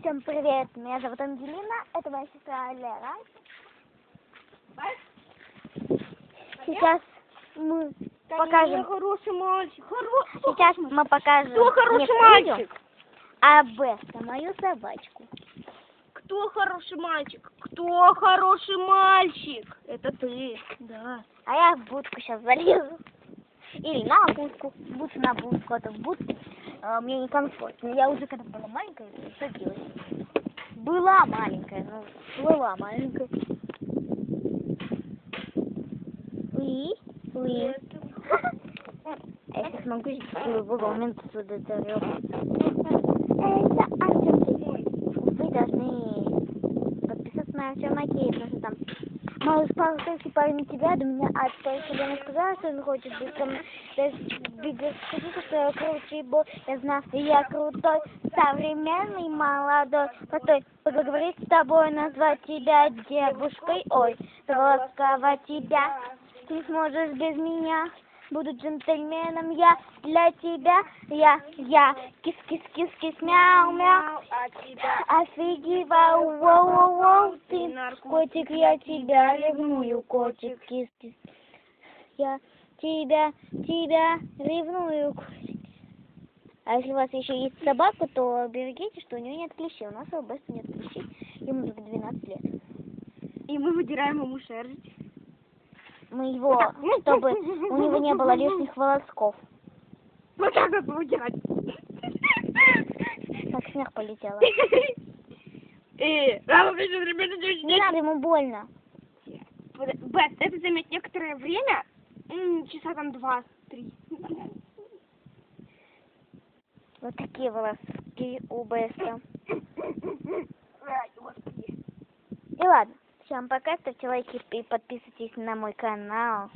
Всем привет, меня зовут Ангелина, это моя сестра Лера. Сейчас мы покажем. Хороший мальчик. Сейчас мы покажем. Кто хороший мальчик? А это мою собачку. Кто хороший мальчик? Кто хороший мальчик? Это ты. Да. А я в будку сейчас залезу. Или на будку. Лучше на будку, а то в будку мне некомфортно. Я уже когда была маленькая, садилась. Была маленькая, была маленькая. Я сейчас могу в любой момент сюда дорваться. Это Артем. Вы должны подписаться на Артема Макея, потому что там малыш полицейский парень тебя, до меня Елена сказала, что он хочет быть там, скажи, что я круче, бо я знаю, что я крутой, современный, молодой, постой, поговорить с тобой, назвать тебя девушкой, ой, заласковать тебя, ты не сможешь без меня. Буду джентльменом я для тебя, я, кис-кис-кис-кис, мяу-мяу, офигеваю, воу-воу-воу, ты, котик, я тебя ревную, котик, кис-кис, я тебя ревную, котик. А если у вас еще есть собака, то берегите, что у нее нет клещей, у нас у Беста нет клещей, ему только 12 лет. И мы выдираем ему шерсть. Мы его, чтобы у него не было лишних волосков. Вот так вот выдирать. Как снег полетела. Не надо, ему больно. Бет, это займет некоторое время, часа там 2-3. Вот такие волоски у Беста. И ладно, всем пока, ставьте лайки и подписывайтесь на мой канал.